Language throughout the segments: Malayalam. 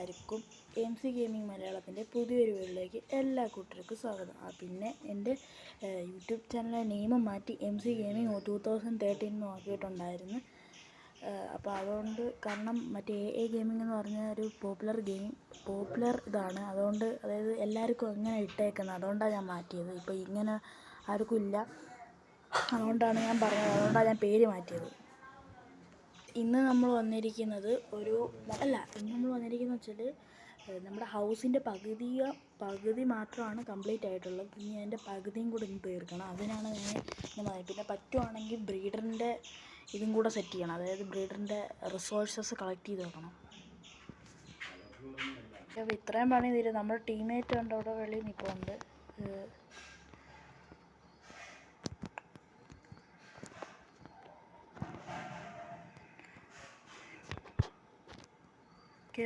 എല്ലാവർക്കും എം സി ഗെയിമിംഗ് മലയാളത്തിൻ്റെ പുതിയൊരു വീഡിയോയിലേക്ക് എല്ലാ കൂട്ടർക്കും സ്വാഗതം. പിന്നെ എൻ്റെ യൂട്യൂബ് ചാനലിലെ നെയിം മാറ്റി എം സി ഗെയിമിംഗ് 2013 എന്ന് നോക്കിയിട്ടുണ്ടായിരുന്നു. അപ്പോൾ അതുകൊണ്ട് കാരണം മറ്റേ എ ഗെയിമിംഗ് എന്ന് പറഞ്ഞ ഒരു പോപ്പുലർ ഇതാണ്. അതുകൊണ്ട് അതായത് എല്ലാവർക്കും അങ്ങനെ ഇട്ടേക്കുന്നത്, അതുകൊണ്ടാണ് ഞാൻ മാറ്റിയത്. ഇപ്പോൾ ഇങ്ങനെ ആർക്കും ഇല്ല, അതുകൊണ്ടാണ് ഞാൻ പറഞ്ഞത്, അതുകൊണ്ടാണ് ഞാൻ പേര് മാറ്റിയത്. ഇന്ന് നമ്മൾ വന്നിരിക്കുന്നത് വെച്ചാൽ നമ്മുടെ ഹൗസിൻ്റെ പകുതി മാത്രമാണ് കംപ്ലീറ്റ് ആയിട്ടുള്ളത്. ഇനി അതിൻ്റെ പകുതിയും കൂടെ ഇന്ന് തീർക്കണം. അതിനാണ് ഞാൻ പിന്നെ പറ്റുവാണെങ്കിൽ ബ്രീഡറിൻ്റെ ഇതും കൂടെ സെറ്റ് ചെയ്യണം. അതായത് ബ്രീഡറിൻ്റെ റിസോഴ്സസ് കളക്ട് ചെയ്ത് വെക്കണം. അപ്പോൾ ഇത്രയും പണി തീരും. നമ്മുടെ ടീമേറ്റ് ഉണ്ട് അവിടെ വെളിയിൽ നിൽക്കുന്നുണ്ട്.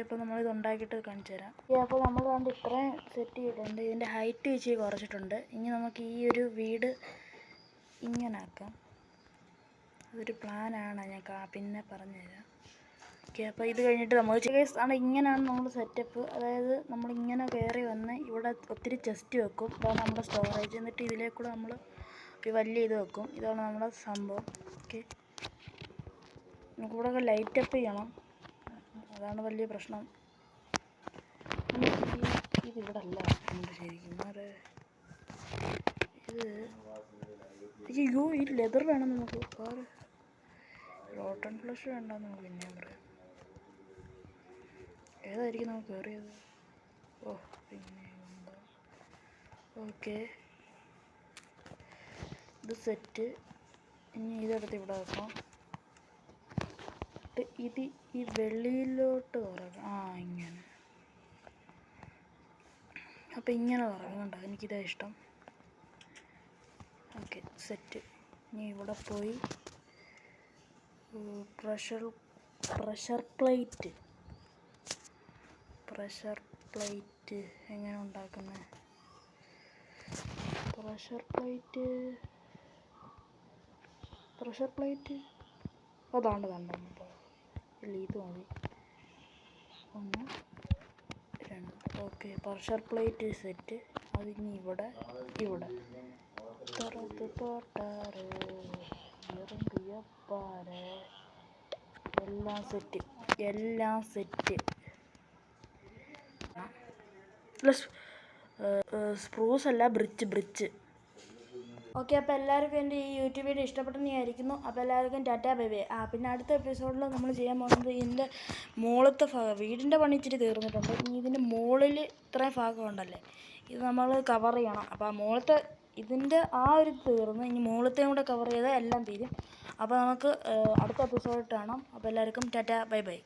അപ്പോൾ നമ്മളിത് ഉണ്ടാക്കിയിട്ട് കാണിച്ചു തരാം. അപ്പോൾ നമ്മൾ കണ്ട് ഇത്രയും സെറ്റ് ചെയ്തിട്ടുണ്ട്. ഇതിൻ്റെ ഹൈറ്റ് വെച്ച് കുറച്ചിട്ടുണ്ട്. ഇനി നമുക്ക് ഈ ഒരു വീട് ഇങ്ങനെ ആക്കാം. അതൊരു പ്ലാനാണ്, ഞാൻ പിന്നെ പറഞ്ഞുതരാം. അപ്പോൾ ഇത് കഴിഞ്ഞിട്ട് നമ്മൾ ഇങ്ങനെയാണ് നമ്മൾ സെറ്റപ്പ്. അതായത് നമ്മളിങ്ങനെ കയറി വന്ന് ഇവിടെ ഒത്തിരി ചെസ്റ്റ് വെക്കും. ഇതാണ് നമ്മുടെ സ്റ്റോറേജ്. എന്നിട്ട് ഇതിലേക്കൂടെ നമ്മൾ ഒരു വലിയ ഇത് വെക്കും. ഇതാണ് നമ്മുടെ സംഭവം. ഓക്കെ, നമുക്കിവിടെ ലൈറ്റപ്പ് ചെയ്യണം. അതാണ് വലിയ പ്രശ്നം. ഇതിവിടെ അല്ല ശരിക്കും. ഈ ലെതർ വേണം നമുക്ക്. റോട്ടൺ ഫ്ലഷ് വേണ്ട നമുക്ക്. പിന്നെയും പറയാം, ഏതായിരിക്കും നമുക്ക് കയറിയത്. പിന്നെ ഓക്കെ, ഇത് സെറ്റ്. ഇനി ഇതെടുത്ത് ഇവിടെ വെക്കാം. ഇത് ഈ വെളിയിലോട്ട് തുറക്കാം. ഇങ്ങനെ. അപ്പം ഇങ്ങനെ തുറക്കണ്ട, എനിക്കിതാ ഇഷ്ടം. Okay, set. ഇനി ഇവിടെ പോയി പ്രഷർ പ്ലേറ്റ് എങ്ങനെ ഉണ്ടാക്കുന്നത്? പ്രഷർ പ്ലേറ്റ് അതാണ്ട് ഇത് മതി. 1 2. Okay, pressure plate set. അതിന് ഇവിടെ എല്ലാം സെറ്റ്. സ്പ്രൂസ് അല്ല, ബ്രിച്ച്. ഓക്കെ, അപ്പോൾ എല്ലാവർക്കും എൻ്റെ ഈ യൂട്യൂബ് വീഡിയോ ഇഷ്ടപ്പെട്ടെന്ന് വിചാരിക്കുന്നു. അപ്പോൾ എല്ലാവർക്കും ടാറ്റാ ബൈ ബൈ. പിന്നെ അടുത്ത എപ്പിസോഡിൽ നമ്മൾ ചെയ്യാൻ പോകുന്നത് ഇതിൻ്റെ മുകളിലത്തെ ഭാഗം. വീടിൻ്റെ പണി ഇച്ചിരി തീർന്നിട്ടുണ്ട്. ഇനി ഇതിൻ്റെ മുകളിൽ ഇത്രയും ഭാഗം ഉണ്ടല്ലേ, ഇത് നമ്മൾ കവർ ചെയ്യണം. അപ്പോൾ ആ മുകളിലത്തെ ഇതിൻ്റെ ആ ഒരു തീർന്ന് ഇനി മുകളിലത്തെയും കൂടെ കവർ ചെയ്താൽ എല്ലാം തീരും. അപ്പോൾ നമുക്ക് അടുത്ത എപ്പിസോഡിൽ കാണാം. അപ്പോൾ എല്ലാവർക്കും ടാറ്റാ ബൈ ബൈ.